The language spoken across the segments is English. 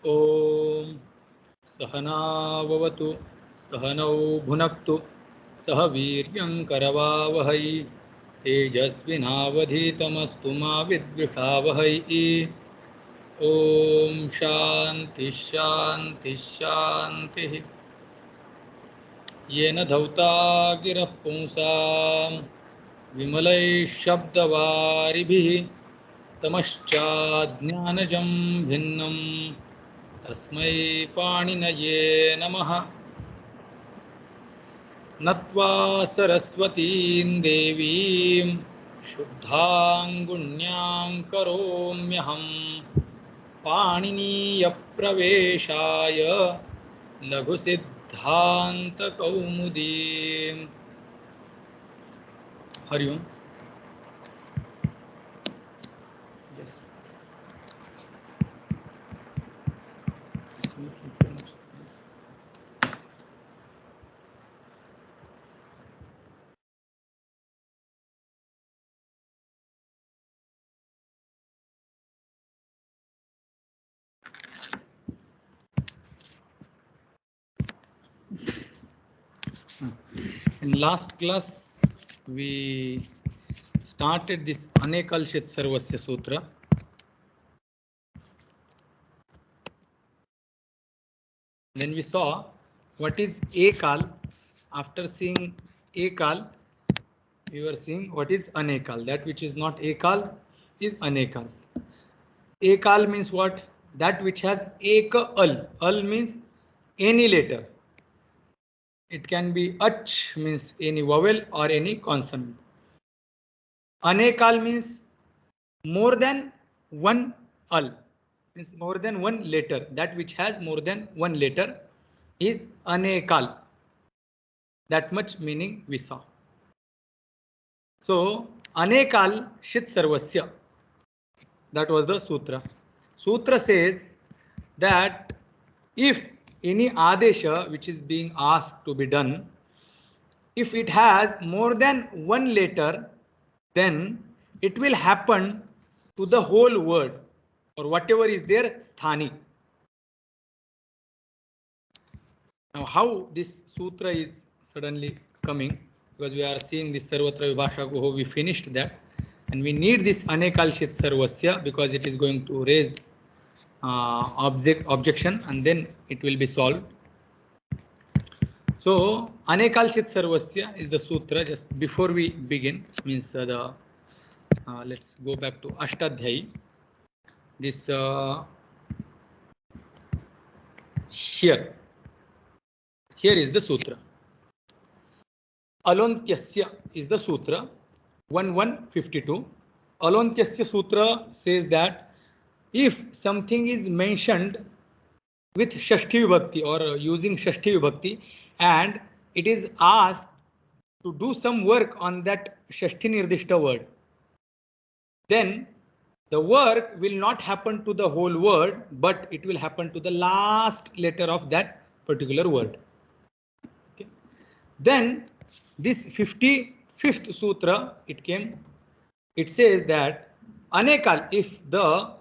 ॐ सहनाववतु सहनौ भुनक्तु सह वीर्यं करवावहै तेजस्विनावधीतमस्तु मा विद्विषावहै। ॐ शान्ति शान्ति शान्तिः। येन धौता गिरः पुंसां विमलैः शब्दवारिभिः तमश्चाज्ञानजं भिन्नं तस्मै पाणिनये नमः। नत्वा सरस्वतीं देवीं शुद्धां गुण्यां करोम्यहं पाणिनीयप्रवेशाय लघुसिद्धान्तकौमुदीम्। हरि ओम। In last class we started this Anekalshit Sarvasya Sutra. Then we saw what is Ekal. After seeing Ekal, we were seeing what is Anekal. That which is not Ekal is Anekal. Ekal means what? That which has Eka Al. Al means any letter. It can be Ach means any vowel or any consonant. Anekal means more than one Al. Means more than one letter. That which has more than one letter is Anekal. That much meaning we saw. So Anekal Shit Sarvasya. That was the sutra. Sutra says that if any adesha which is being asked to be done, if it has more than one letter, then it will happen to the whole word or whatever is there sthani. Now how this sutra is suddenly coming, because we are seeing this Sarvatra Vibhasha Guho, we finished that, and we need this Anekalshit Sarvasya because it is going to raise objection and then it will be solved. So Anekalshit Sarvasya is the sutra. Just before we begin, means let's go back to Achsandhih. This here is the sutra. Alontyasya is the sutra 1152. Alontyasya sutra says that if something is mentioned with Shashti Vibhakti or using Shashti Vibhakti and it is asked to do some work on that Shashti Nirdishta word, then the work will not happen to the whole word, but it will happen to the last letter of that particular word. Okay. Then this 55th sutra, it says that Anekal, if the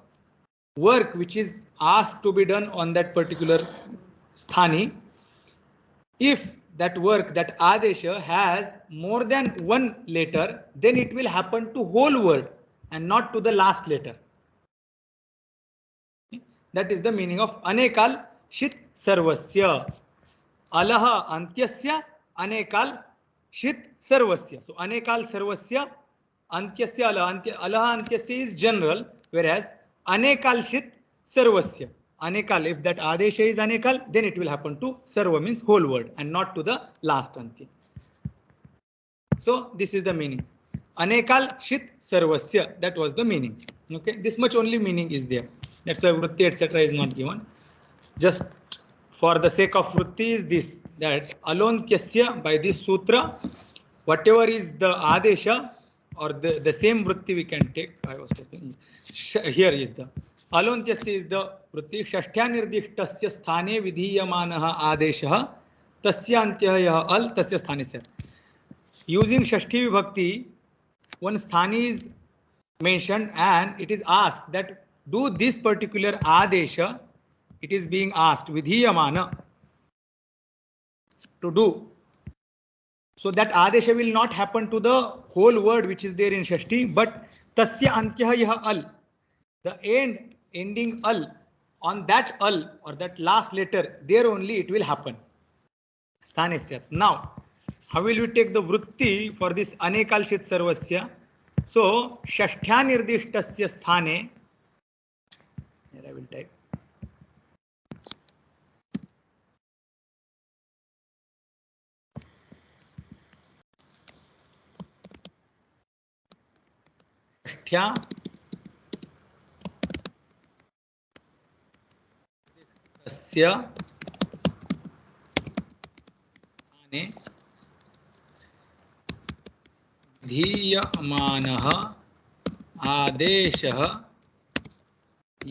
work which is asked to be done on that particular sthani, if that work, that adesha has more than one letter, then it will happen to whole word and not to the last letter. That is the meaning of Anekal Shit Sarvasya. Alaha Antyasya Anekal Shit Sarvasya. So Anekal Sarvasya Antyasya Alaha Antyasya is general, whereas Anekal Shit Sarvasya. Anekal, if that adesha is Anekal, then it will happen to Sarva means whole word and not to the last Antya. So this is the meaning. Anekal Shit Sarvasya. That was the meaning. Okay, this much only meaning is there. That's why Vritti etc. is not given. Just for the sake of Vritti is this, that Alontyasya, by this sutra, whatever is the adesha or the same Vritti we can take. I was taking here is the Alontyasya is the Vritti. Shashtya Nirdishtasya sthane vidhiyamanaha adesha tasya antyah yah al tasya sthanisya. Using Shashti Vibhakti, one sthani is mentioned and it is asked that do this particular adesha it is being asked vidhiyamana to do. So that adesha will not happen to the whole word which is there in Shashti, but tasya antyah yah al, the ending al, on that al or that last letter, there only it will happen. Sthanesya. Now, how will we take the vritti for this anekalshit sarvasya? So, shashtya nirdishtasya sthane, here I will type. Shashtya tasya sthane धीयमानः आदेशः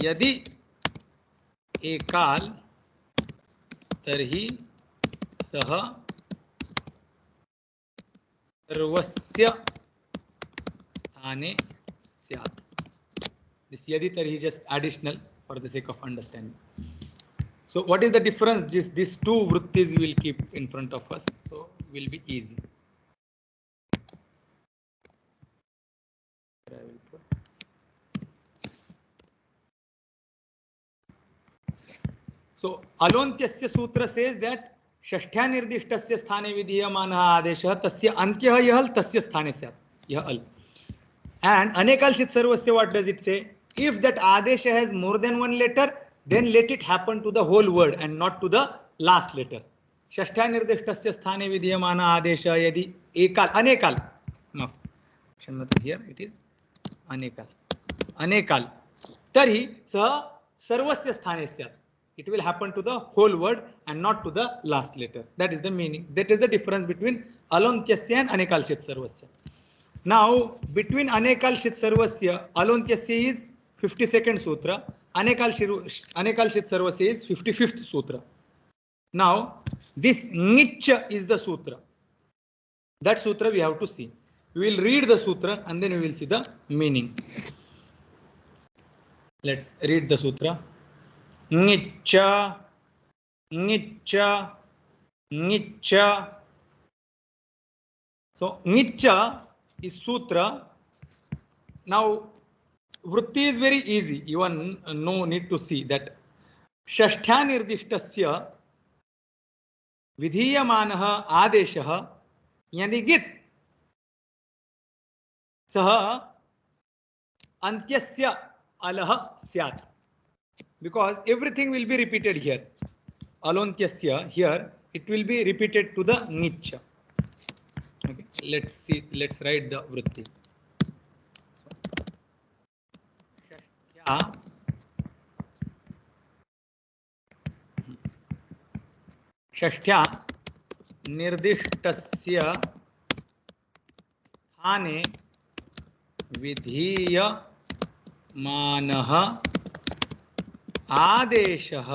यदि एकाल तर्हि सः सर्वस्य स्थाने स्यात्. This yadi tarhi is just additional for the sake of understanding. So what is the difference? These two vrittis we will keep in front of us, so will be easy. So alontyasya sutra says that shashtya nirdishtasya sthane vidhiyamanah adeshah tasya antyah yah al tasya sthane syat, yah al. And anekalshit sarvasya, what does it say? If that adesha has more than one letter, then let it happen to the whole word and not to the last letter. Shashtya nirdishtasya sthane vidhiyamana adesha yadi ekal, anekal. No, here it is anekal. Anekal. Tarhi sa sarvasya sthane syat. It will happen to the whole word and not to the last letter. That is the meaning. That is the difference between alontyasya and anekalshit sarvasya. Now, between anekalshit sarvasya, alontyasya is 52nd sutra, anekalshit sarvasya is 55th sutra. Now, this nicha is the sutra. That sutra we have to see. We will read the sutra and then we will see the meaning. Let's read the sutra. Nicha, nicha, nicha. So, nicha is sutra. Now, vritti is very easy. Even no need to see that. Shashtya nirdishtasya vidhiyamanah adeshah yani git sah antyasya alah syat. Because everything will be repeated here. Alontyasya, here it will be repeated to the nicha. Okay, let's see, let's write the vritti. Shashtya षष्ठ्या निर्दिष्टस्य स्थाने विधीयमानः आदेशः.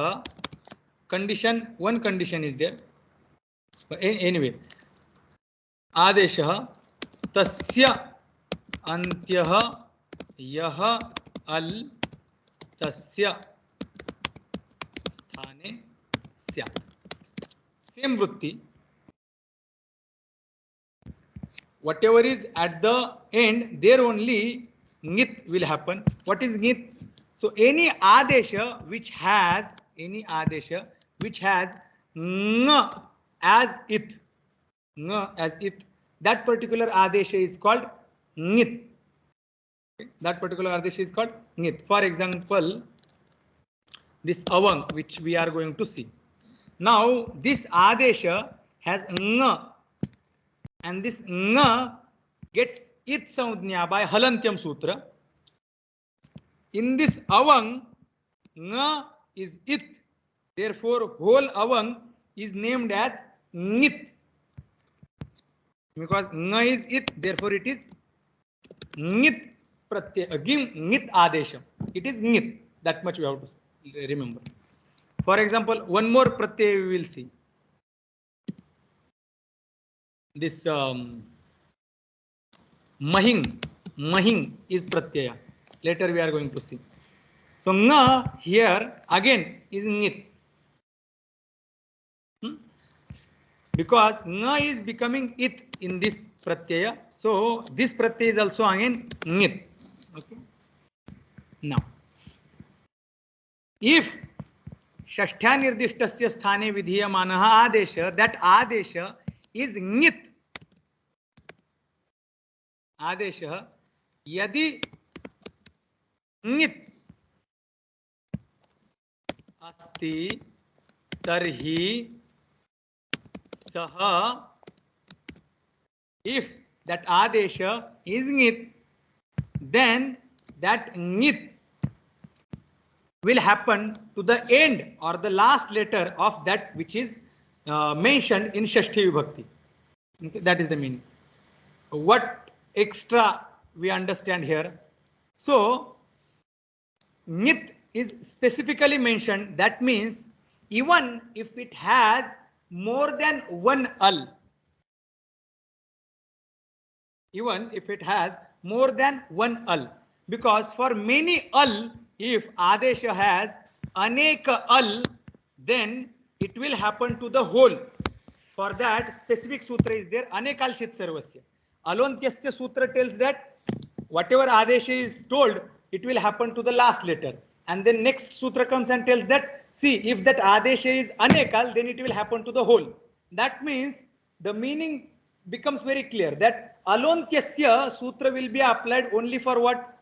Condition, one condition is there. Anyway, आदेशः तस्य अन्त्यः यः अल् तस्य स्थाने स्यात्. Same vritti. Whatever is at the end, there only ngit will happen. What is ngit? So any adesha which has ng as it, that particular adesha is called ngit. That particular adesha is called ngit. For example, this avang which we are going to see. Now this adesha has ng, and this ng gets it samudnya by halantyam sutra. In this avang, ng is it, therefore whole avang is named as ngit. Because ng is it, therefore it is ngit pratyay, ngit adesha. It is ngit. That much we have to remember. For example, one more pratyay we will see. This mahing is pratyaya. Later we are going to see. So nga here again is ngit. Because nga is becoming it in this pratyaya. So this pratyaya is also again ngit. Okay. Now, if षष्ठ्या निर्दिष्टस्य स्थाने विधीयमानः आदेश, that Adesh is ngit. आदेश यदि ngit अस्ति तर्हि सः, if that adesha is ngit, then that ngit will happen to the end or the last letter of that which is mentioned in Shashti Vibhakti. Okay, that is the meaning. What extra we understand here? So ngit is specifically mentioned. That means even if it has more than one al, even if it has more than one al, because for many al, if adesha has aneka al, then it will happen to the whole. For that specific sutra is there, anekalshit sarvasya. Alontyasya sutra tells that whatever adesha is told, it will happen to the last letter. And then next sutra comes and tells that, see, if that adesha is anekal, then it will happen to the whole. That means the meaning becomes very clear that alontyasya sutra will be applied only for what?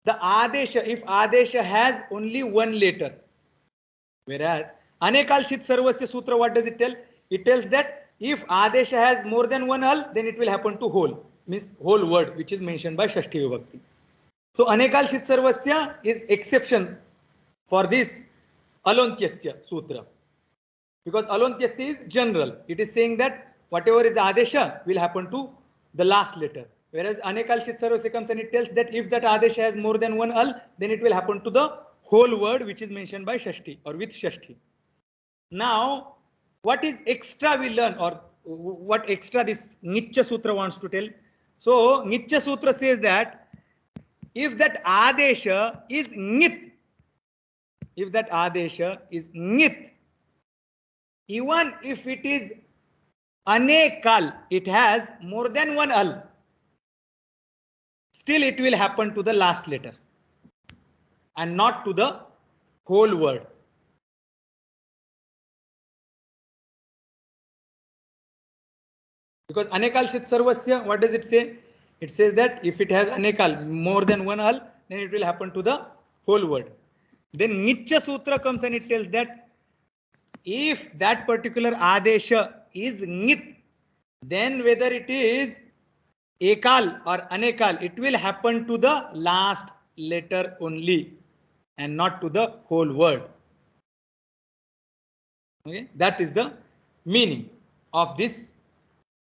The adesha, if adesha has only one letter. Whereas anekalshit sarvasya sutra, what does it tell? It tells that if adesha has more than one al, then it will happen to whole, means whole word, which is mentioned by Shashti Vibhakti. So anekalshit sarvasya is exception for this alontyasya sutra. Because alontyasya is general. It is saying that whatever is adesha will happen to the last letter. Whereas anekalshit sarvasya comes and it tells that if that adesha has more than one al, then it will happen to the whole word which is mentioned by Shashti or with Shashti. Now, what is extra we learn, or what extra this Nitya Sutra wants to tell? So, Nitya Sutra says that if that adesha is ngit, if that adesha is ngit, even if it is anekal, it has more than one al, still it will happen to the last letter and not to the whole word. Because anekalshit sarvasya, what does it say? It says that if it has anekal, more than one al, then it will happen to the whole word. Then Nitya Sutra comes and it tells that if that particular adesha is ngit, then whether it is ekal or anekal, it will happen to the last letter only and not to the whole word. Okay, that is the meaning of this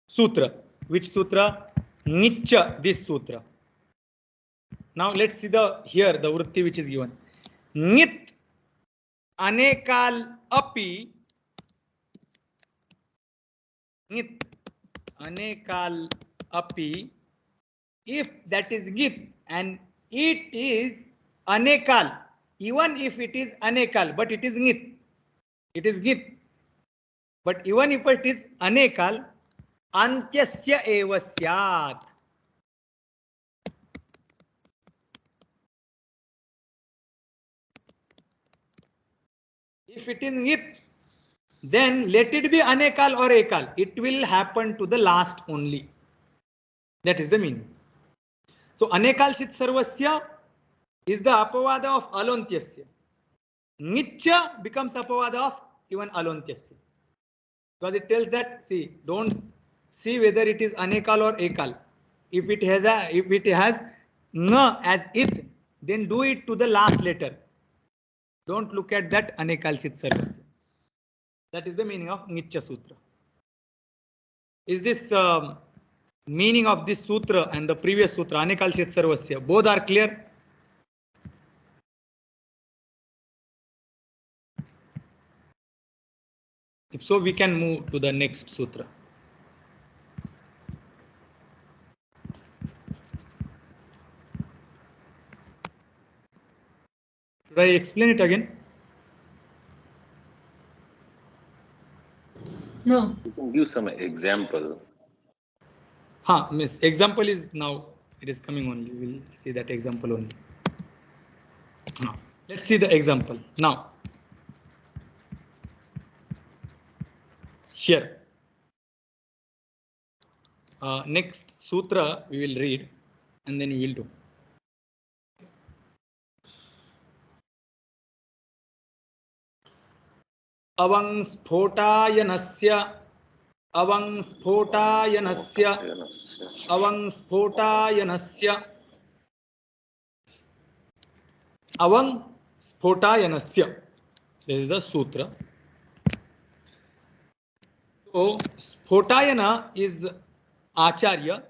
sutra. Which sutra? Nitya, this sutra. Now let's see the vritti which is given. Nit anekal api. Nit anekal api. If that is git and it is anekal, even if it is anekal, but it is ngit, it is git. But even if it is anekal, antyasya eva syat. If it is ngit, then let it be anekal or ekal. It will happen to the last only. That is the meaning. So anekalshit sarvasya is the apavada of alontyasya. Nitya becomes apavada of even alontyasya. Because it tells that, see, don't see whether it is anekal or ekal. If it has nga as it, then do it to the last letter. Don't look at that anekalshit sarvasya. That is the meaning of Nitya Sutra. Is this meaning of this sutra and the previous sutra, anekalshit sarvasya, both are clear? If so, we can move to the next sutra. Should I explain it again? No. You can give some example. Miss, example is now, it is coming only. We'll see that example only. Now, let's see the example. Now, here. Next sutra we will read and then we will do. Avangspotayanasya Avangspotayanasya Avangspotayanasya Avangspotayanasya. This is the sutra. So Spotayana is Acharya,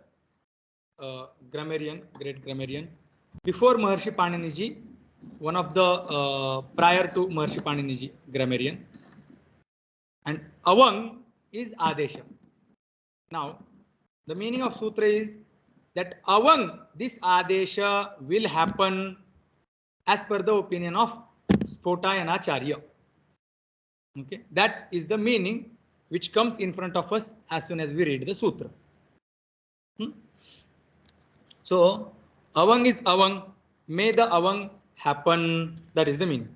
grammarian, great grammarian. Before Maharshi Paniniji, one of the prior to Maharshi Paniniji, grammarian. And Avang is Adesha. Now, the meaning of sutra is that Avang, this Adesha will happen as per the opinion of Spotayanacharya. Okay, that is the meaning which comes in front of us as soon as we read the sutra. So, Avang is Avang, may the Avang happen, that is the meaning.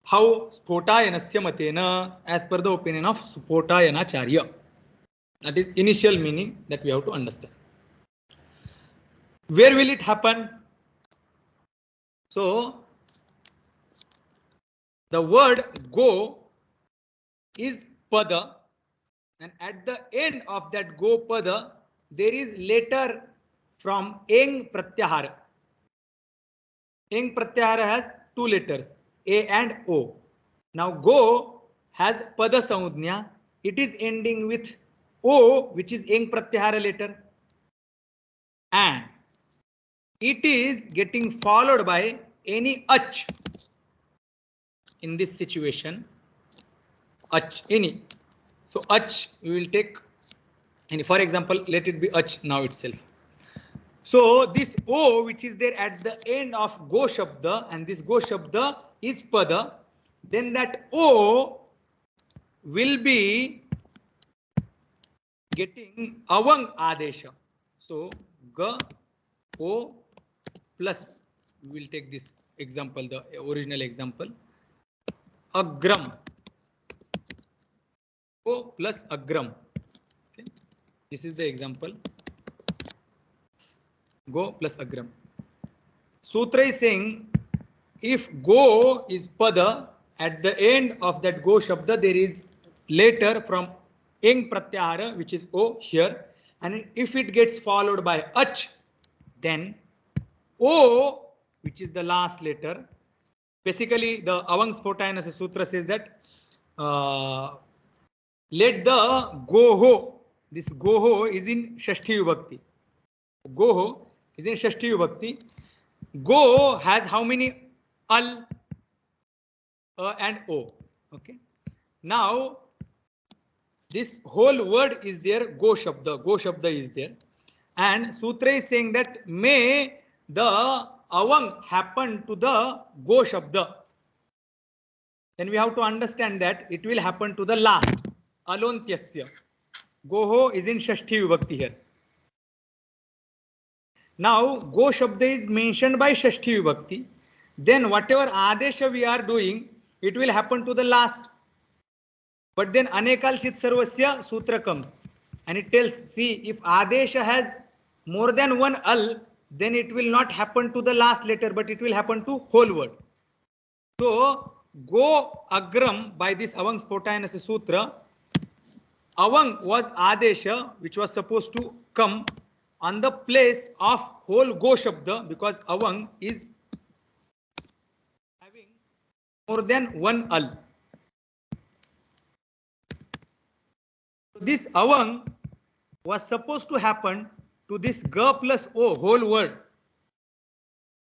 How Spotayanasya matena, as per the opinion of Spotayanacharya. That is initial meaning that we have to understand. Where will it happen? So, the word go is pada, and at the end of that go pada, there is letter from eng pratyahara. Eng pratyahara has two letters, A and O. Now go has pada samudnya. It is ending with O, which is eng pratyahara letter, and it is getting followed by any ach. In this situation, ach, any. So ach we will take, and for example, let it be ach now itself. So this O, which is there at the end of go shabda, and this go shabda is pada, then that O will be getting avang adesha. So ga O plus, we will take this example, the original example, agram, O plus agram. Okay, this is the example. Go plus agram. Sutra is saying if go is pada, at the end of that go shabda there is letter from eng pratyahara, which is O here, and if it gets followed by ach, then O, which is the last letter. Basically, the Avangspotayanasya sutra says that let the goho, this goho is in Shashti Vibhakti. Goho is in Shashti Vibhakti. Go has how many al, and o. Okay. Now this whole word is there. Go shabda. Go shabda is there, and sutra is saying that may the avang happen to the go shabda. Then we have to understand that it will happen to the last. Alontyasya. Goho is in Shashti Vibhakti here. Now, go shabda is mentioned by Shashti Vibhakti. Then whatever adesha we are doing, it will happen to the last. But then anekal shit sarvasya sutra comes, and it tells, see, if adesha has more than one al, then it will not happen to the last letter, but it will happen to whole word. So, go agram by this Avangspotayanasya sutra, avang was adesha which was supposed to come on the place of whole go shabda, because avang is having more than one al. This avang was supposed to happen to this ga plus o whole word,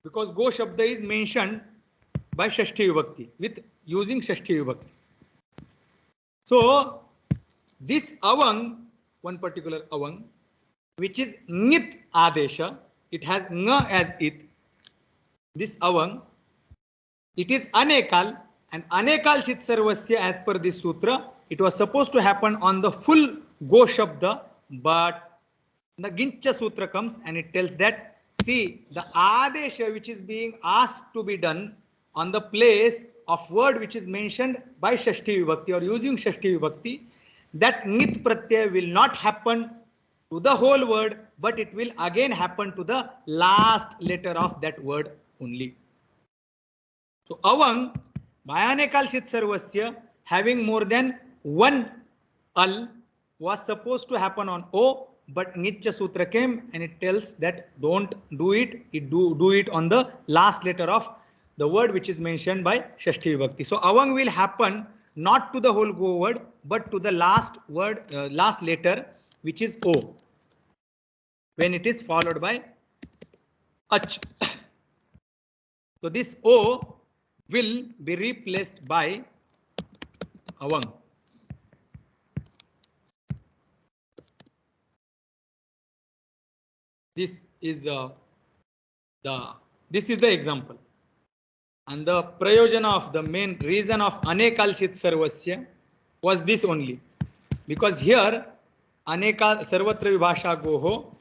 because go shabda is mentioned by Shashti Vibhakti with using Shashti Vibhakti. So this avang, one particular avang, which is nit adesha, it has nga as it. This avang it is anekal, and anekal shit sarvasya, as per this sutra, it was supposed to happen on the full go shabda, but the gincha sutra comes and it tells that, see, the adesha which is being asked to be done on the place of word which is mentioned by shashti vibhakti or using shashti vibhakti, that nit pratyay will not happen to the whole word, but it will again happen to the last letter of that word only. So avang Mayanekal Shit Sarvasya having more than one al was supposed to happen on O, but Nitya Sutra came and it tells that don't do it, do it on the last letter of the word which is mentioned by Shashti Vibhakti. So avang will happen not to the whole go word, but to the last word, last letter, which is O, when it is followed by ach. So this O will be replaced by avang. This is the example, and the prayojana of the main reason of anekalshit sarvasya was this only, because here anekal sarvatra vibhasha goho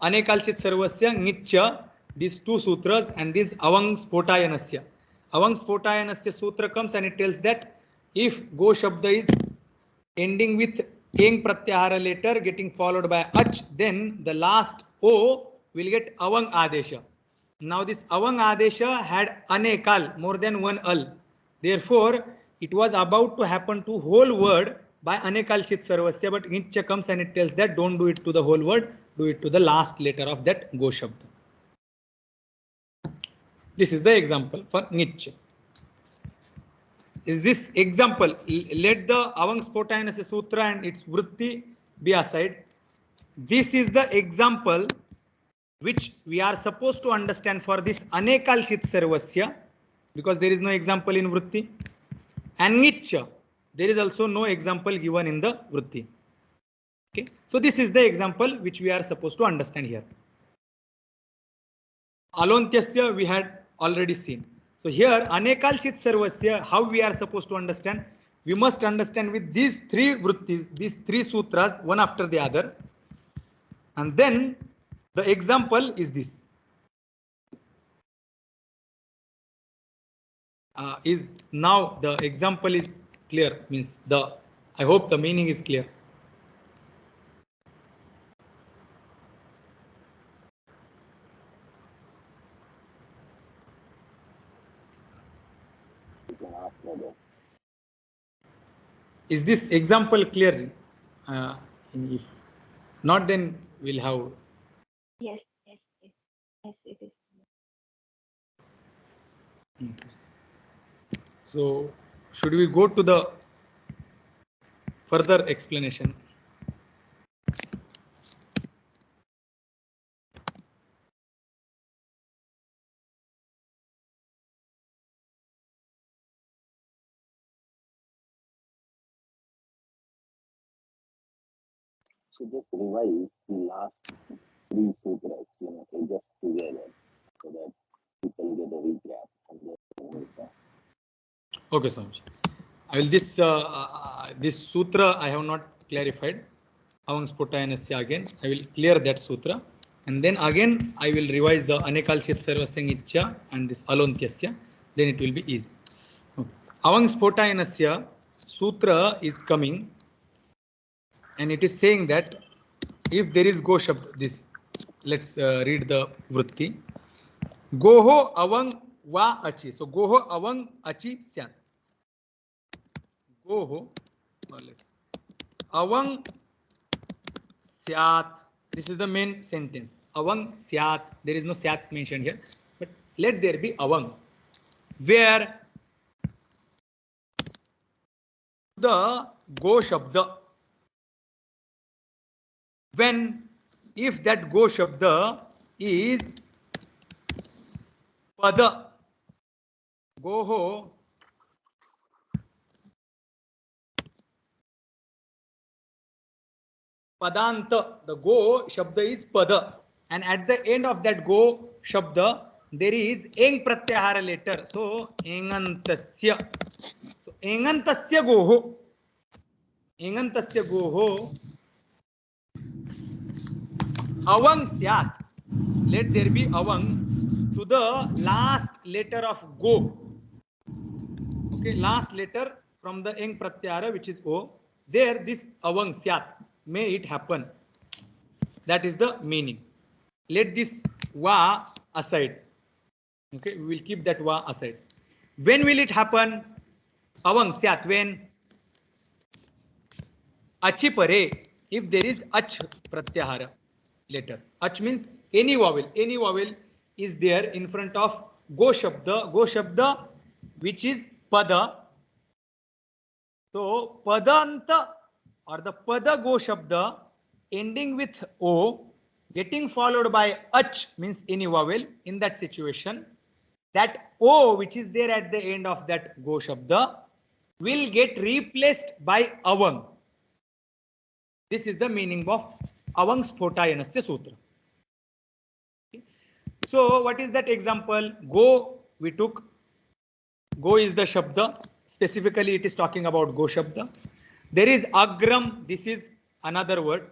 anekalshit sarvasya nitya, these two sutras, and this avang spotayanasya sutra comes and it tells that if go shabda is ending with king pratyahara letter getting followed by ach, then the last O will get avang adesha. Now this avang adesha had anekal, more than one al. Therefore, it was about to happen to whole word by anekal shit sarvasya, but nichya comes and it tells that don't do it to the whole word, do it to the last letter of that go shabda. This is the example for nichya. Is this example, let the avang spotayanasya sutra and its vritti be aside. This is the example which we are supposed to understand for this anekal shit sarvasya, because there is no example in vritti, and nichya, there is also no example given in the vritti. Okay, so this is the example which we are supposed to understand here. Alontyasya we had already seen. So here anekal shit sarvasya, how we are supposed to understand? We must understand with these three vrittis, these three sutras, one after the other, and then the example is this. Is now the example is clear, means the, I hope the meaning is clear. Is this example clear? If not, then we'll have. Yes, it is. So should we go to the further explanation? So just revise the last three sutras, just together, so that people get a recap and then move on. Okay, Swami. I will this sutra I have not clarified. Avang spotayanasya again. I will clear that sutra, and then again I will revise the anekalchit sarvasya ichcha and this alontyasya. Then it will be easy. Okay. Avang spotayanasya sutra is coming, and it is saying that if there is go shabd, this, let's read the vritti. Goho avang va achi. So goho avang achi syat. Goho, let's avang syat. This is the main sentence. Avang syat. There is no syat mentioned here, but let there be avang, where the go shabda, when if that go shabda is pada, goho padanta, the go shabda is pada, and at the end of that go shabda there is eng pratyahara letter. So engantasya. So engantasya goho. Engantasya goho. Avang syat. Let there be avang to the last letter of go. Okay, last letter from the eng pratyahara, which is o. There this avang syat. May it happen. That is the meaning. Let this va aside. Okay, we will keep that va aside. When will it happen? Avang syat. When? Achi pare. If there is ach pratyahara letter. Ach means any vowel. Any vowel is there in front of go shabda. Go shabda, which is pada. So padanta or the pada go shabda ending with o, getting followed by ach means any vowel. In that situation, that o which is there at the end of that go shabda will get replaced by avang. This is the meaning of avang sphotayanasya sutra. Okay. So what is that example? Go we took. Go is the shabda. Specifically, it is talking about go shabda. There is agram. This is another word.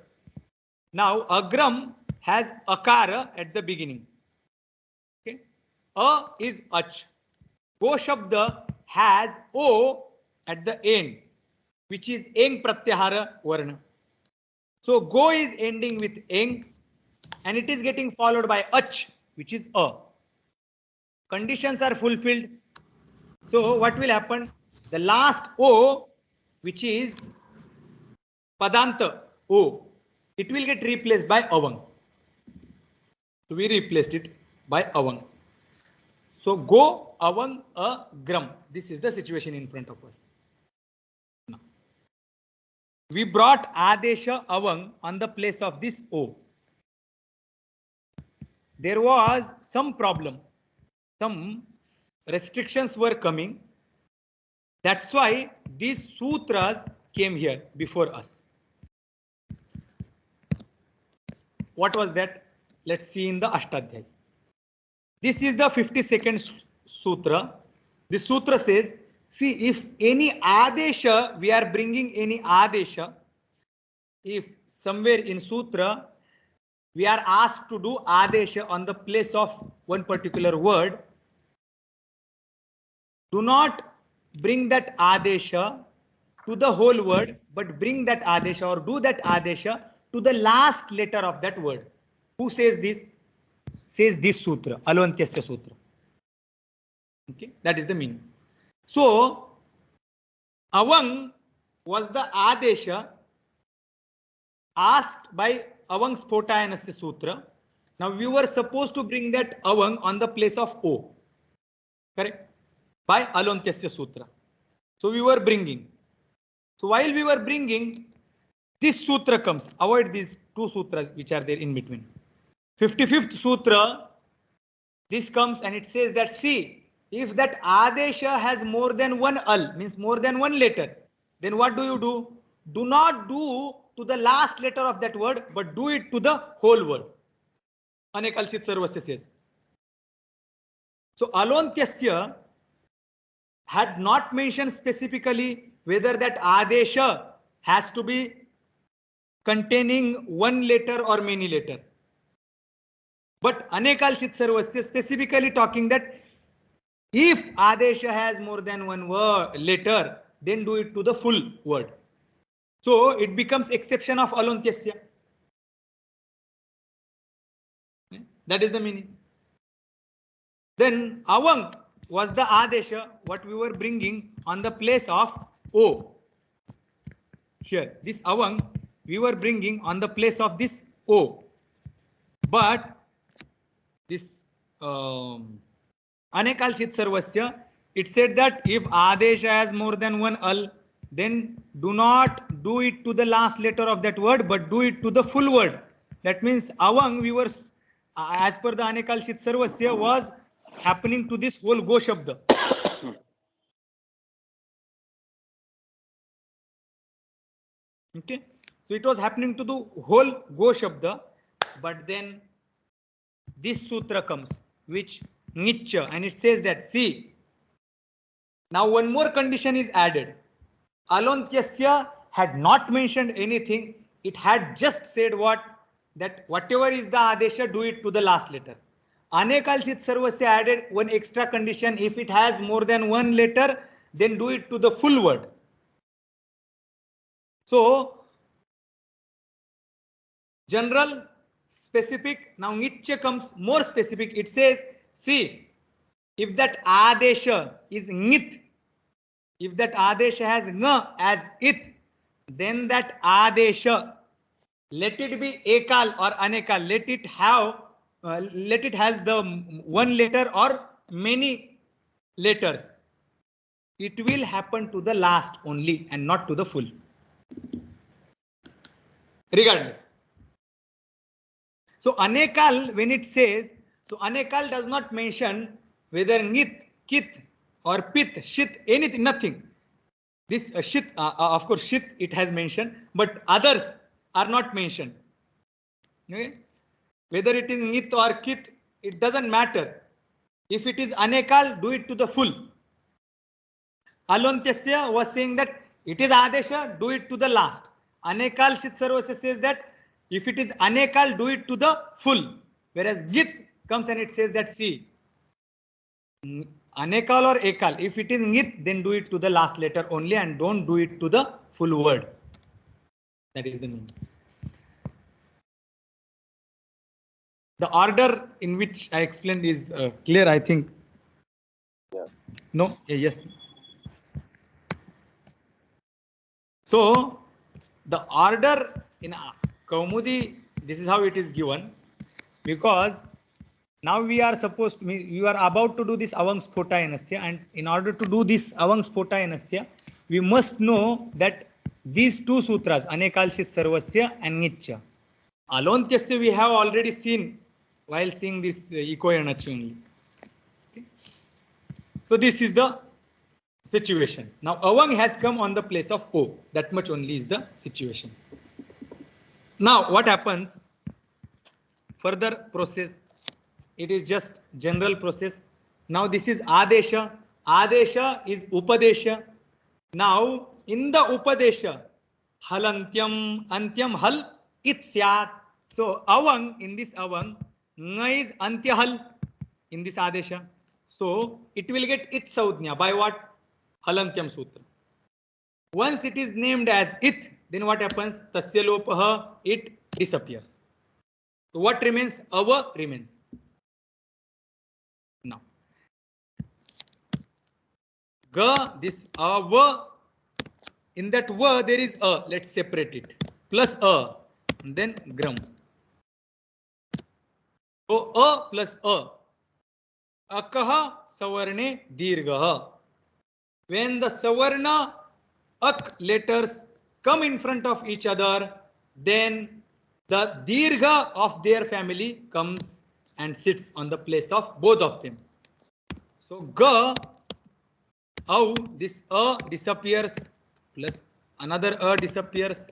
Now agram has akara at the beginning. Okay. A is ach. Go shabda has o at the end, which is eng pratyahara varna. So go is ending with eng and it is getting followed by ach, which is a. Conditions are fulfilled. So what will happen? The last o, which is padanta o, it will get replaced by avang. So we replaced it by avang. So go avang agram. This is the situation in front of us. Now, we brought adesha avang on the place of this o. There was some problem. Some restrictions were coming. That's why these sutras came here before us. What was that? Let's see in the Achsandhih. This is the 52nd sutra. This sutra says, see, if any adesha, we are bringing any adesha, if somewhere in sutra, we are asked to do adesha on the place of one particular word, do not bring that adesha to the whole word, but bring that adesha or do that adesha to the last letter of that word. Who says this? Says this sutra, Alvantyasya sutra. Okay, that is the meaning. So, avang was the adesha asked by avang sphotayanasya sutra. Now we were supposed to bring that avang on the place of o. Correct? By Alvantyasya sutra. So we were bringing. So while we were bringing, this sutra comes. Avoid these two sutras which are there in between. 55th sutra, this comes and it says that, see, if that adesha has more than one al, means more than one letter, then what do you do? Do not do to the last letter of that word, but do it to the whole word. Anekalshit sarvasya says. So Alvantyasya had not mentioned specifically whether that adesha has to be containing one letter or many letter. But Anekalshit sarvasya specifically talking that if adesha has more than one word letter, then do it to the full word. So it becomes exception of Alvantyasya. That is the meaning. Then avang was the adesha what we were bringing on the place of o. Here, this avang we were bringing on the place of this o. But this Anekalshit sarvasya, it said that if adesha has more than one al, then do not do it to the last letter of that word, but do it to the full word. That means avang we were, as per the Anekalshit sarvasya, was happening to this whole go shabda. Okay, so it was happening to the whole go shabda, but then this sutra comes, which ngich, and it says that, see, now one more condition is added. Alontyasya had not mentioned anything. It had just said what? That whatever is the adesha, do it to the last letter. Anekalshit sarvasya added one extra condition. If it has more than one letter, then do it to the full word. So, general, specific. Now niche comes more specific. It says, see, if that adesha is ngit, if that adesha has ng as it, then that adesha, let it be ekal or anekal, let it has the one letter or many letters. It will happen to the last only and not to the full. Regardless. So anekal, when it says, so anekal does not mention whether ngit, kit or pit, shit, anything, nothing. This shit, of course, shit it has mentioned, but others are not mentioned. Okay? Whether it is ngit or kit, it doesn't matter. If it is anekal, do it to the full. Alontyasya was saying that it is adesha, do it to the last. Anekal shit sarvasya says that if it is anekal, do it to the full. Whereas git comes and it says that, see, anekal or ekal, if it is ngit, then do it to the last letter only and don't do it to the full word. That is the meaning. The order in which I explained is clear, I think. Yeah. No? Yes. So, the order in Kaumudi, this is how it is given, because now we are supposed to, you are about to do this avang spotayanasya, and in order to do this avang spotayanasya, we must know that these two sutras, anekalshit sarvasya and nicha. Alontyasya we have already seen while seeing this ikoyanachi only. Okay. So this is the situation. Now avang has come on the place of O. That much only is the situation. Now what happens? Further process. It is just general process. Now this is adesha. Adesha is upadesha. Now in the upadesha, halantyam, antyam hal it syat. So avang, in this avang, nga is antya hal in this adesha. So it will get it saudhnya by what? Halantyam sutra. Once it is named as it, then what happens? Tasya lopaha, it disappears. So what remains? Ava remains. Now, ga, this ava, in that va there is a, let's separate it, plus a, and then gram. So a plus a, akaha savarne dirgha. When the savarna ak letters come in front of each other, then the dirgha of their family comes and sits on the place of both of them. So ga, au, this a disappears, plus another a disappears,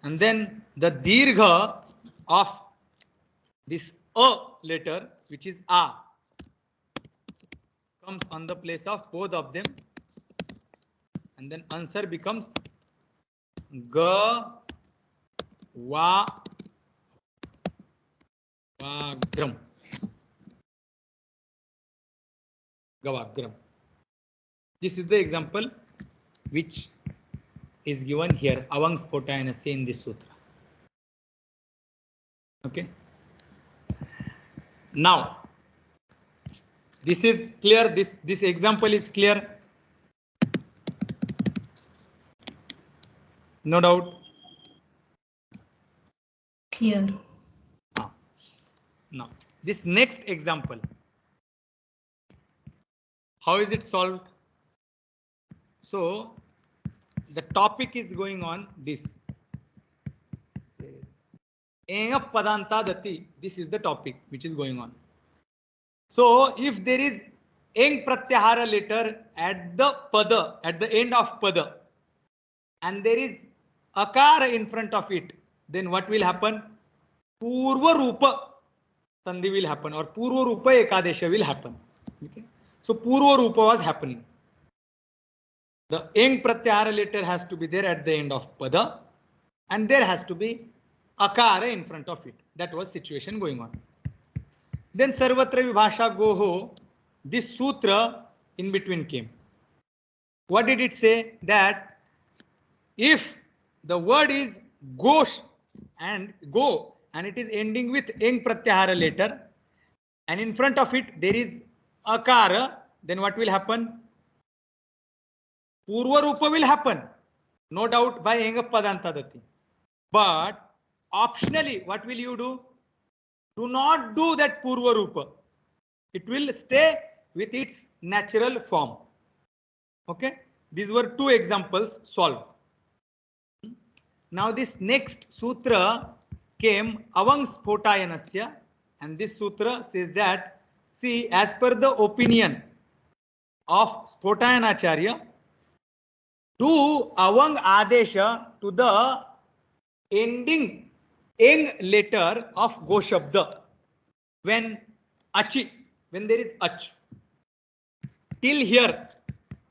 and then the dirgha of this a letter, which is a, comes on the place of both of them, and then answer becomes ga va gram. Gavagram. This is the example which is given here, avang spotayanasya, in this sutra. Okay. Now, this is clear. This example is clear. No doubt. Clear. Now, this next example, how is it solved? So, the topic is going on this. Eng padanta dati. This is the topic which is going on. So, if there is eng pratyahara letter at the pada, at the end of pada, and there is akara in front of it, then what will happen? Purva rupa Sandhi will happen or Purva Rupa Ekadesha will happen. Okay. So Purva Rupa was happening. The eng pratyahara letter has to be there at the end of pada and there has to be akara in front of it. That was situation going on. Then Sarvatra Vibhasha Goho, this sutra in between came. What did it say? That if the word is gosh and go and it is ending with eng pratyahara letter and in front of it there is akara, then what will happen? Purva Rupa will happen, no doubt by eng padantadati. But optionally, what will you do? Do not do that Purva Rupa. It will stay with its natural form. Okay, these were two examples solved. Now this next sutra came Avang Spotayanasya, and this sutra says that, see, as per the opinion of Spotayanacharya, do Avang Adesha to the ending eng letter of Go Shabda when achi, when there is ach. Till here,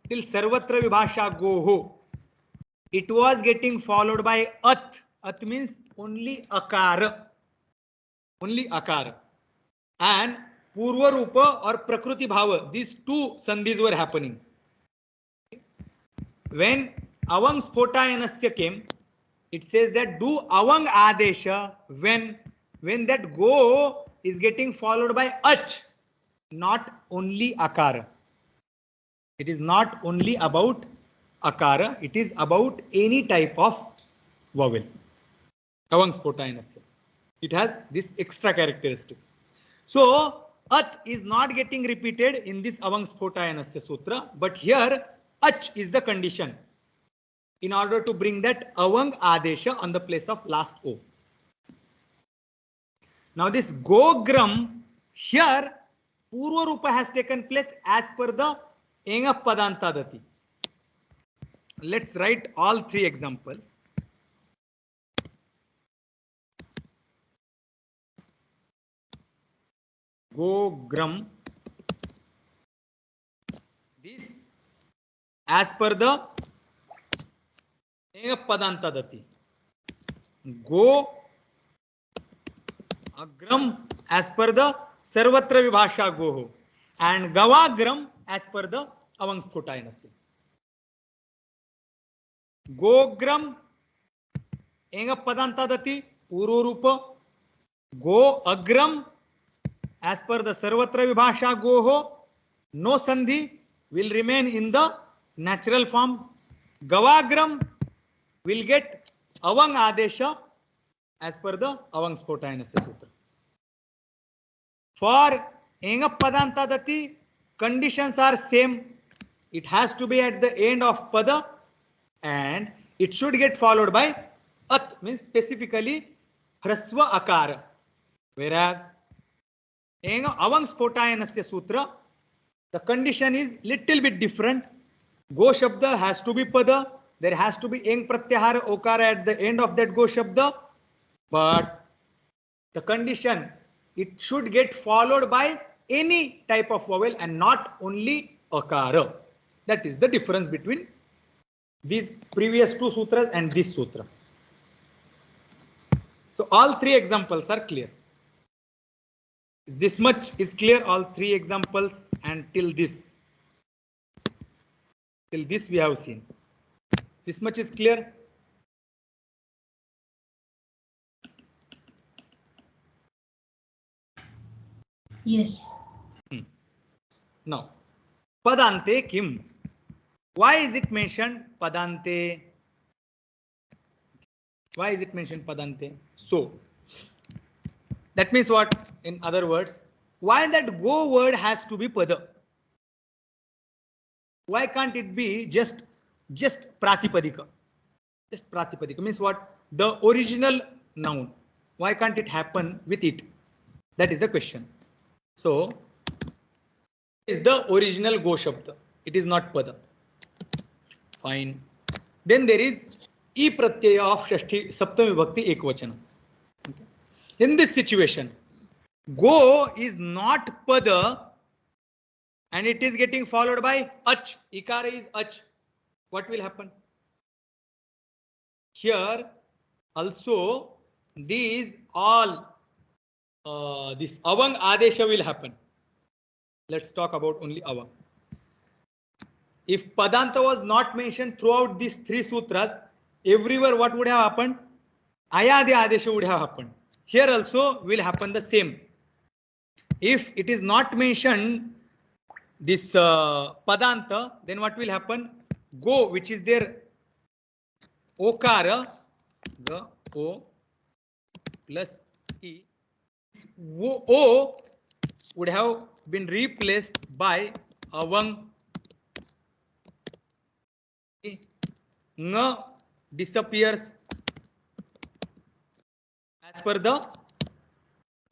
till Sarvatra Vibhasha Goho, it was getting followed by at. At means only akara. Only akara. And Purva Rupa or Prakriti Bhava, these two sandhis were happening. When Avang Spotayanasya came, it says that do Avang Adesha when that Go is getting followed by ach, not only akara. It is not only about akara, it is about any type of vowel. Avang Spotayanasya. It has this extra characteristics. So at is not getting repeated in this Avang Spotayanasya sutra, but here ach is the condition in order to bring that Avang Adesha on the place of last O. Now this Gogram, here Purva Rupa has taken place as per the Enga Padantadati. Let's write all three examples. Gogram. This as per the Enga Padantadati. Go Agram as per the Sarvatra Vibhasha Goho and Gavagram as per the Avang Spotayanasya. Gogram Enga Padantadati Purva Rupa. Go Agram as per the Sarvatra Vibhasha Goho, no Sandhi, will remain in the natural form. Gavagram will get Avang Adesha as per the Avang Spotayanasya Sutra. For Enga Padantadati, conditions are same. It has to be at the end of Pada and it should get followed by At, means specifically Hrasva Akara. Whereas Enga Avang Spotayanasya Sutra, the condition is little bit different. Go Shabda has to be Pada. There has to be Eng Pratyahara Okara at the end of that Go Shabda. But the condition, it should get followed by any type of vowel and not only Akara. That is the difference between these previous two sutras and this sutra. So all three examples are clear. This much is clear, all three examples, and till this we have seen. This much is clear. Yes. Now, Padante Kim. Why is it mentioned Padante? Why is it mentioned Padante? So, that means what? In other words, why that Go word has to be Pada? Why can't it be just Pratipadika? Just Pratipadika means what? The original noun. Why can't it happen with it? That is the question. So, is the original Go Shabda. It is not Pada. Fine. Then there is E Pratyaya of Shashti Saptami Vibhakti Ekvachana. Okay. In this situation, Go is not pada and it is getting followed by ach. Ikara is ach. What will happen? Here also these all this avang adesha will happen. Let's talk about only avang. If padanta was not mentioned throughout these three sutras, everywhere what would have happened? Ayadi adesha would have happened. Here also will happen the same. If it is not mentioned this padanta, then what will happen? Go, which is there okara, the o plus e. O would have been replaced by avang. Ng disappears as per the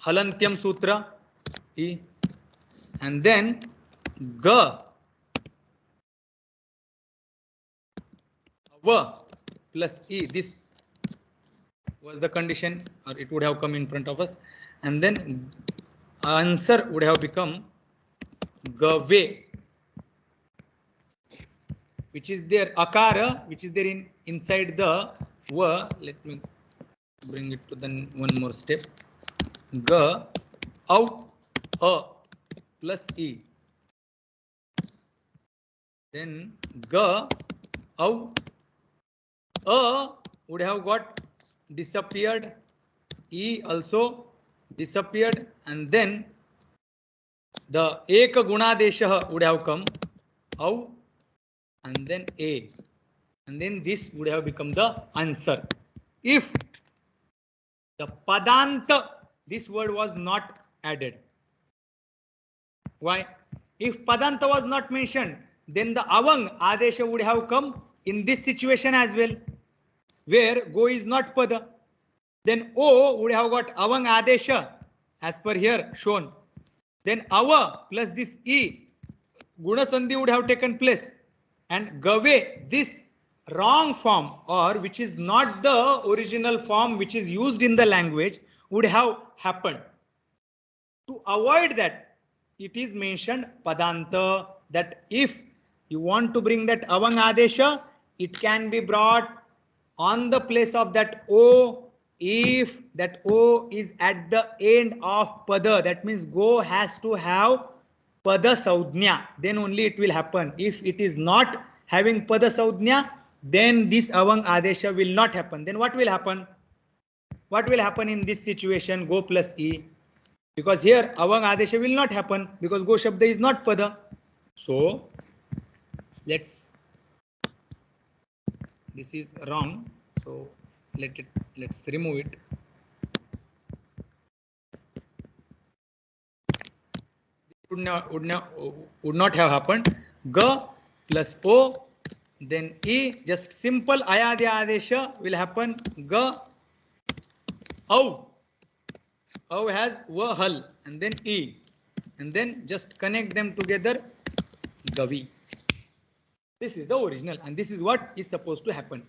Halantyam Sutra. E. And then Ga plus E. This was the condition, or it would have come in front of us. And then answer would have become Gave, which is there akara, which is there inside the va. Let me bring it to the one more step. Ga out a plus e. Then ga out a would have got disappeared. E also disappeared, and then the eka gunadesha would have come out, and then a, and then this would have become the answer. If the padanta, this word was not added. Why? If padanta was not mentioned, then the avang adesha would have come in this situation as well, where go is not pada. Then o would have got avang adesha as per here shown. Then ava plus this e, guna sandhi would have taken place, and gave, this wrong form, or which is not the original form which is used in the language, would have happened. To avoid that, it is mentioned padanta, that if you want to bring that avang adesha, it can be brought on the place of that o if that o is at the end of pada. That means go has to have pada saudhnya, then only it will happen. If it is not having pada saudhnya, then this avang adesha will not happen. Then what will happen? What will happen in this situation? Go plus e. Because here avang adesha will not happen because go shabda is not pada. So let's, this is wrong. So let's remove it. Would not have happened. Ga plus o, then e, just simple ayadi adesha will happen. Ga au has va hal, and then e, and then just connect them together, gavi. This is the original, and this is what is supposed to happen.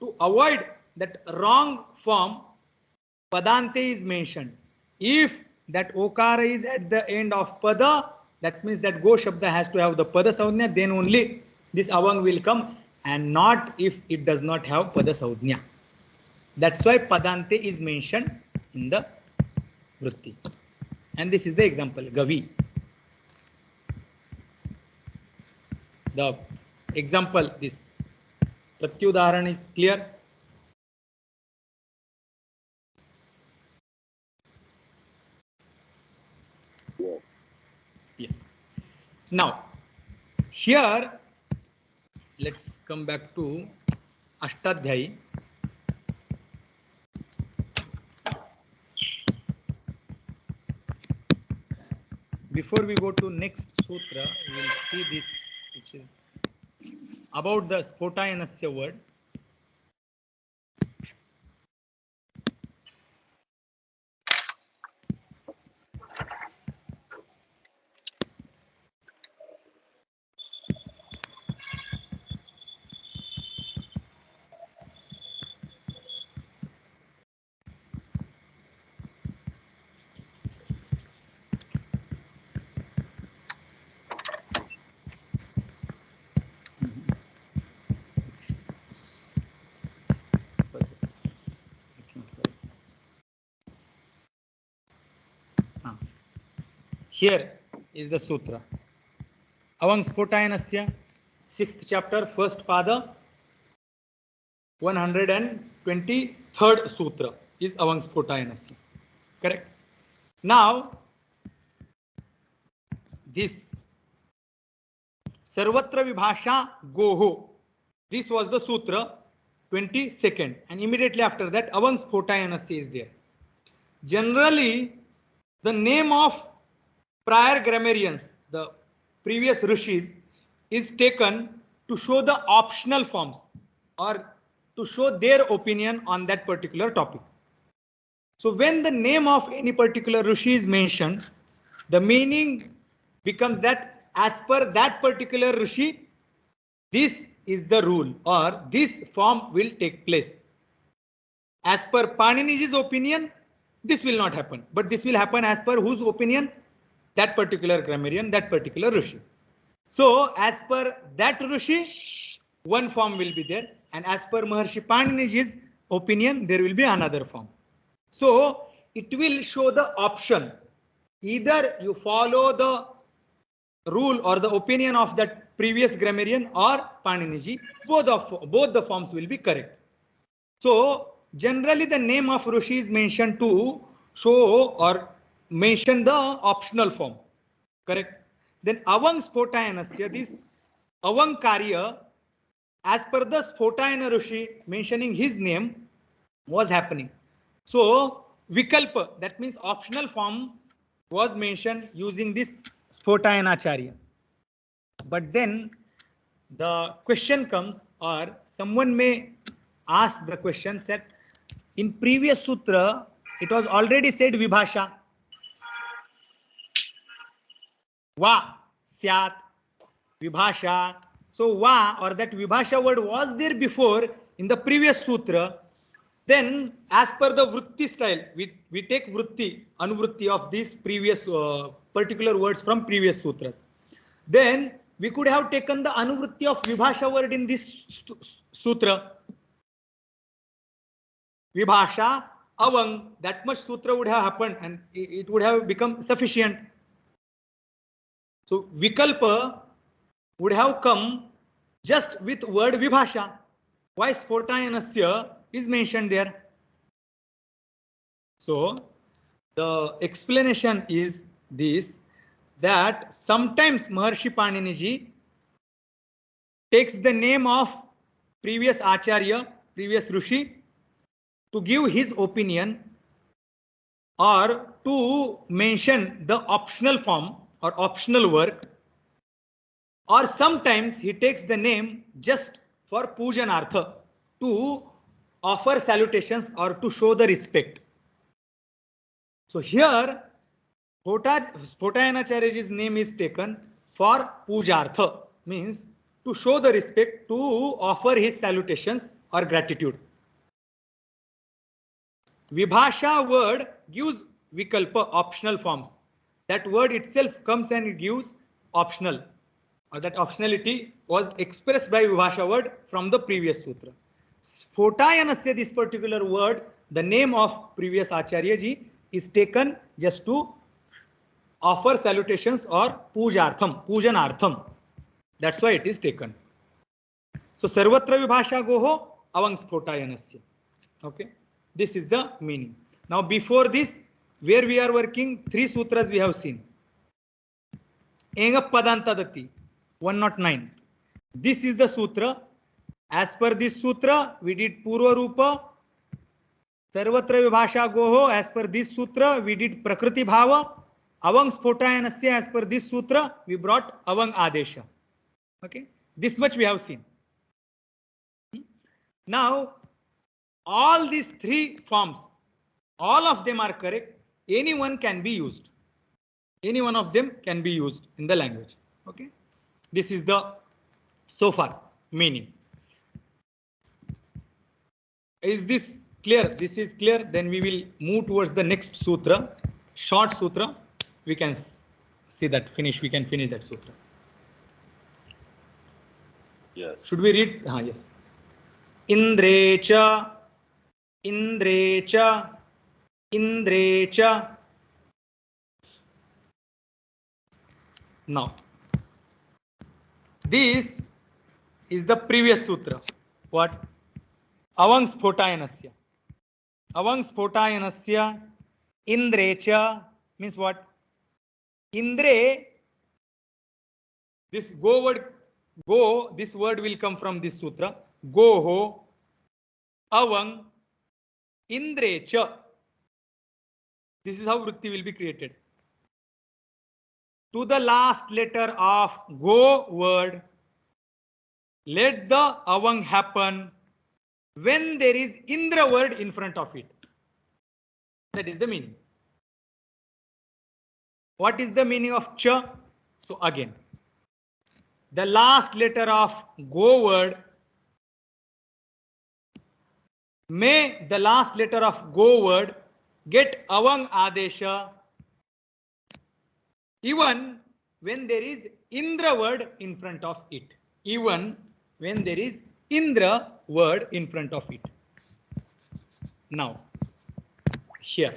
To avoid that wrong form, padante is mentioned. If that okara is at the end of pada, that means that go shabda has to have the pada saudhnya, then only this avang will come, and not if it does not have pada saudhnya. That's why padante is mentioned in the vritti. And this is the example, gavi. The example, this pratyudaharan is clear. Yes. Yes. Now, here, let's come back to Ashtadhyayi. Before we go to next sutra, we will see this, which is about the spotayanasya word. Here is the sutra. Avangspotayanasya, 6th chapter, 1st pada, 123rd sutra is Avangspotayanasya. Correct. Now, this Sarvatra Vibhasha Goho, this was the sutra 22nd, and immediately after that Avangspotayanasya is there. Generally, the name of prior grammarians, the previous rishis, is taken to show the optional forms or to show their opinion on that particular topic. So when the name of any particular rishi is mentioned, the meaning becomes that as per that particular rishi, this is the rule or this form will take place. As per Paniniji's opinion, this will not happen, but this will happen as per whose opinion? That particular grammarian, that particular rishi. So as per that rishi, one form will be there, and as per Maharshi Paniniji's opinion, there will be another form. So it will show the option. Either you follow the rule or the opinion of that previous grammarian or Paniniji, both the forms will be correct. So generally the name of rishi is mentioned to show or mention the optional form. Correct. Then Avang Spotayanasya, this Avang Karya, as per the Spotayana Rishi mentioning his name, was happening. So Vikalpa, that means optional form, was mentioned using this Spotayanacharya. But then the question comes, or someone may ask the question, that in previous sutra it was already said Vibhasha. Va syat Vibhasha. So va or that Vibhasha word was there before in the previous sutra. Then as per the vritti style, we take vritti, anuvritti of these previous particular words from previous sutras. Then we could have taken the anuvritti of Vibhasha word in this sutra. Vibhasha, Avang, that much sutra would have happened and it would have become sufficient. So Vikalpa would have come just with word Vibhasha. Why Spotayanasya is mentioned there? So the explanation is this, that sometimes Maharshi Paniniji takes the name of previous Acharya, previous Rishi, to give his opinion or to mention the optional form or optional work, or sometimes he takes the name just for pujanartha, to offer salutations or to show the respect. So here Spotayanacharya's name is taken for pujartha, means to show the respect, to offer his salutations or gratitude. Vibhasha word gives vikalpa, optional forms. That word itself comes and it gives optional, or that optionality was expressed by Vibhasha word from the previous sutra. Spotayanasya, this particular word, the name of previous Acharya ji, is taken just to offer salutations or pujartham, pujanartham. That's why it is taken. So Sarvatra Vibhasha Goho Avang Spotayanasya. Okay, this is the meaning. Now before this, where we are working, 3 sutras we have seen. Enga Padantadati, 109. This is the sutra. As per this sutra, we did Purva Rupa. Sarvatra Vibhasha Goho, as per this sutra, we did Prakriti Bhava. Avang Spotayanasya, as per this sutra, we brought Avang Adesha. Okay, this much we have seen. Now, all these 3 forms, all of them are correct. Any one can be used. Any one of them can be used in the language. Okay, this is the so far meaning. Is this clear? This is clear. Then we will move towards the next sutra, short sutra. We can see that finish. We can finish that sutra. Yes. Should we read? Yes. Indrecha, Indrecha, Indrecha. Now, this is the previous sutra. What? Avang sphotayanasya. Avang sphotayanasya indrecha means what? Indre, this go word, go, this word will come from this sutra. Goho, avang, indrecha. This is how vritti will be created. To the last letter of go word, let the avang happen when there is indra word in front of it. That is the meaning. What is the meaning of cha? So again, the last letter of go word, may the last letter of go word get avang adesha even when there is indra word in front of it. Even when there is indra word in front of it. Now, here,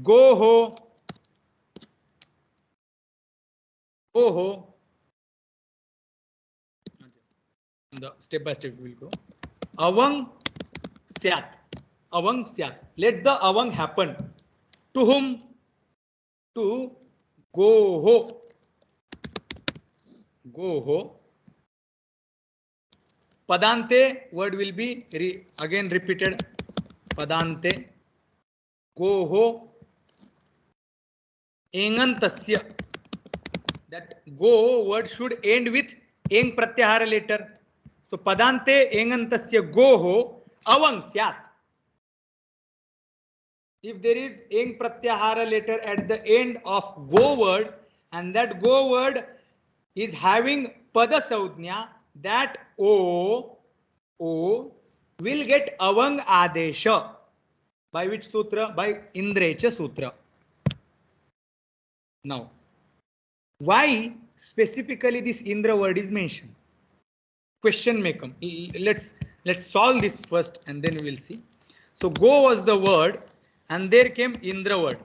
goho, goho, the step by step we will go. Avang syat, avang syat. Let the avang happen. To whom? To goho, goho. Padante word will be again repeated. Padante. Goho. Engantasya. That go word should end with eng pratyahara letter. So padante engantasya goho avang syat. If there is eng pratyahara letter at the end of go word and that go word is having pada saudhnya, that o will get avang adesha. By which sutra? By indrecha sutra. Now, why specifically this indra word is mentioned? Question may come. Let's solve this first and then we will see. So go was the word and there came indra word.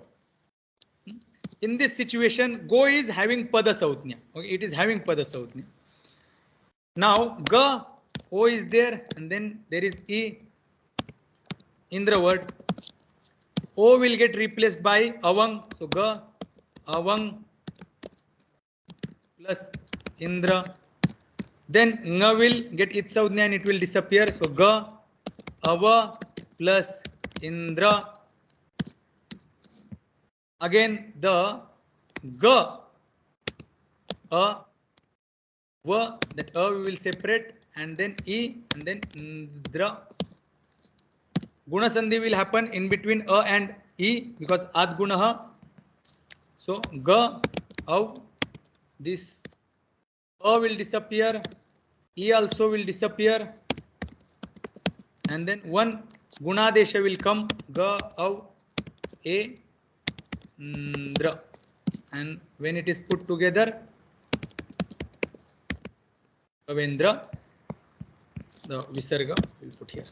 In this situation, go is having pada saudhnya. Okay, it is having pada saudhnya. Now ga, o is there and then there is e, indra word. O will get replaced by avang. So ga, avang plus indra. Then nga will get its saudhnya and it will disappear. So ga, ava plus indra. Again the ga, a, va, that a we will separate and then e and then indra. Guna sandhi will happen in between a and e because ad gunaha. So ga, av, this a will disappear, e also will disappear, and then one gunadesha will come, ga, av, a, ndra, and when it is put together, Gavendra, the visarga will put here.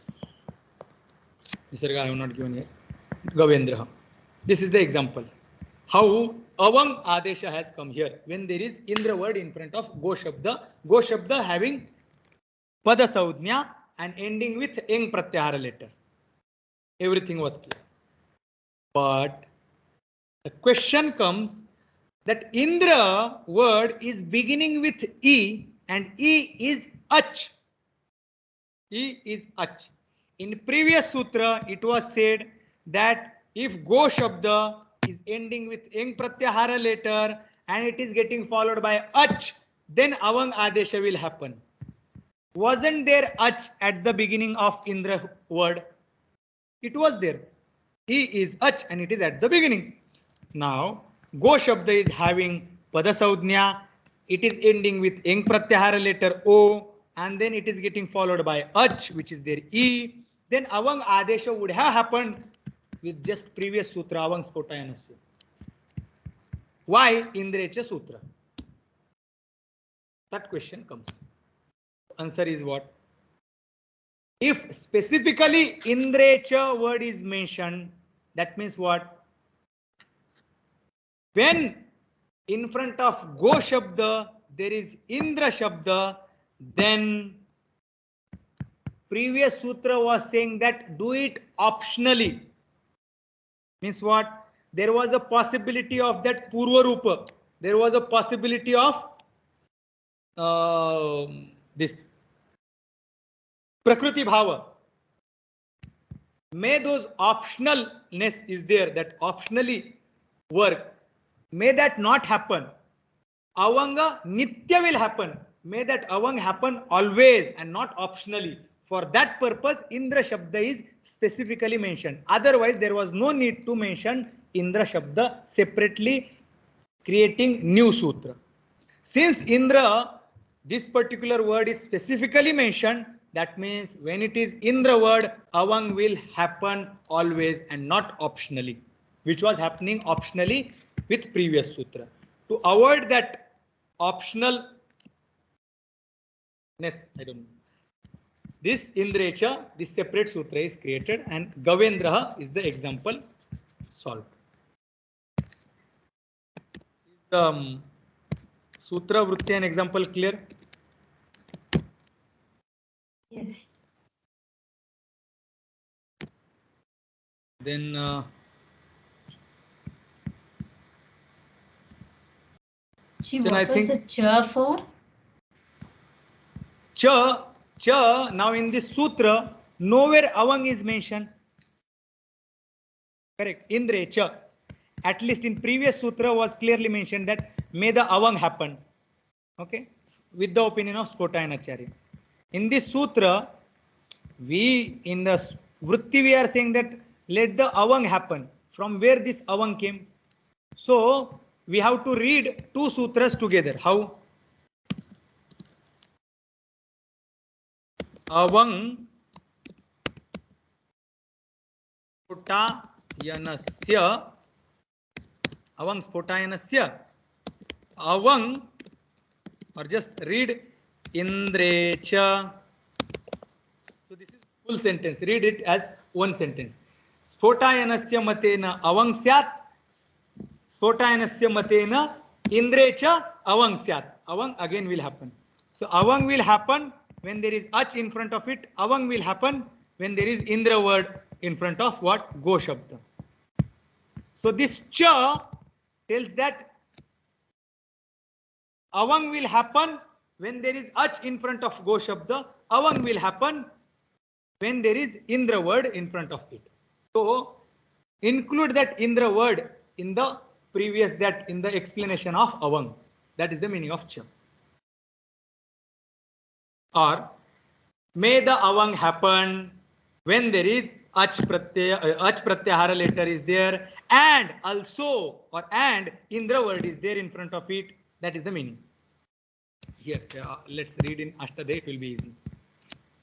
Visarga I have not given here. Gavendra. This is the example. How avang adesha has come here when there is indra word in front of go shabda having pada saudhnya and ending with eng pratyahara letter. Everything was clear. But the question comes that indra word is beginning with e and e is ach. E is ach. In previous sutra it was said that if go shabda is ending with eng pratyahara letter and it is getting followed by ach, then avang adesha will happen. Wasn't there ach at the beginning of indra word? It was there. E is ach and it is at the beginning. Now go shabda is having pada saudhnya, it is ending with eng pratyahara letter o and then it is getting followed by ach which is their e. Then avang adesha would have happened with just previous sutra avang spotayanasya. Why indrecha sutra? That question comes. Answer is what? If specifically indrecha word is mentioned, that means what? When in front of Go Shabda there is Indra Shabda, then previous sutra was saying that do it optionally. Means what? There was a possibility of that Purva Rupa. There was a possibility of this Prakriti Bhava. May those optionalness is there, that optionally work. May that not happen. Avanga Nitya will happen. May that Avang happen always and not optionally. For that purpose, Indra Shabda is specifically mentioned. Otherwise, there was no need to mention Indra Shabda separately, creating new sutra. Since Indra, this particular word is specifically mentioned, that means when it is Indra word, Avang will happen always and not optionally, which was happening optionally with previous sutra. To avoid that optionalness, I don't know. This Indrecha, this separate sutra is created, and Gavendra is the example solved. Sutra, Vritti and example clear? Yes. Then What I was think the cha for? cha, now in this sutra, nowhere Avang is mentioned. Correct. Indre cha. At least in previous sutra was clearly mentioned that may the Avang happen. Okay. With the opinion of Spotayanacharya. In this sutra, we in the Vritti we are saying that let the Avang happen. From where this Avang came? So we have to read two sutras together. How? Avang Spotayanasya. Avang Spotayanasya. Avang, or just read Indrecha. So this is full sentence. Read it as one sentence. Spotayanasya matena avang syat. Spotayanasya matena Indrecha avang syat. Avang again will happen. So avang will happen when there is ach in front of it. Avang will happen when there is Indra word in front of what? Go Shabda. So this cha tells that Avang will happen when there is ach in front of Go Shabda. Avang will happen when there is Indra word in front of it. So include that Indra word in the previous, that in the explanation of Avang. That is the meaning of cha. Or may the Avang happen when there is ach pratyahara letter is there, and also, or and Indra word is there in front of it. That is the meaning. Here, let's read in Ashtadhyayi, it will be easy.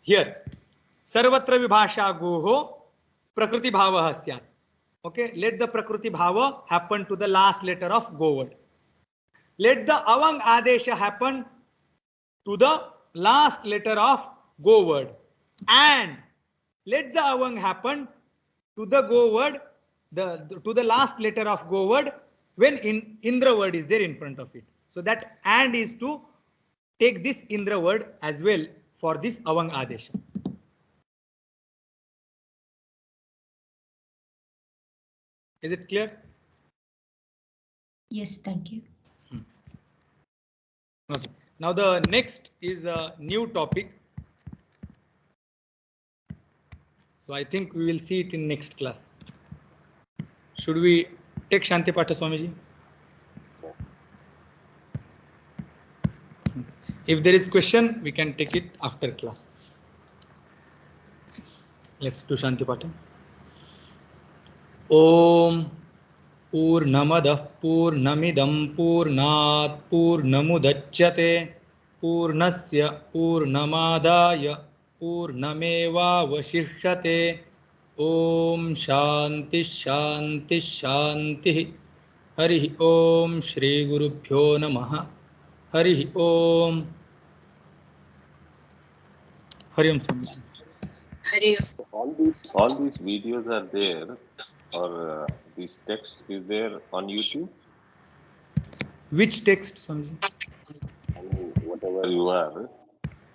Here, Sarvatra Vibhasha Goho Prakriti Bhava Syat. Okay, let the Prakriti Bhava happen to the last letter of Go word. Let the Avang Adesha happen to the last letter of Go word. And let the Avang happen to the Go word, to the last letter of Go word when Indra word is there in front of it. So that and is to take this Indra word as well for this Avang Adesha. Is it clear? Yes, thank you. Okay. Now the next is a new topic. So I think we will see it in next class. Should we take Shanti Patha Swamiji? If there is question, we can take it after class. Let's do Shanti Patha. Om Purnamadah Purnamidam Purnat Purnamudachyate Purnasya Purnamadaya Purnameva Vashishyate. Om Shanti Shanti Shanti. Hari Om Shri Gurubhyo Namaha. Hari Om. Hari Om Swami. All these videos are there, or this text is there on YouTube? Which text, Swamiji? I mean, whatever you are,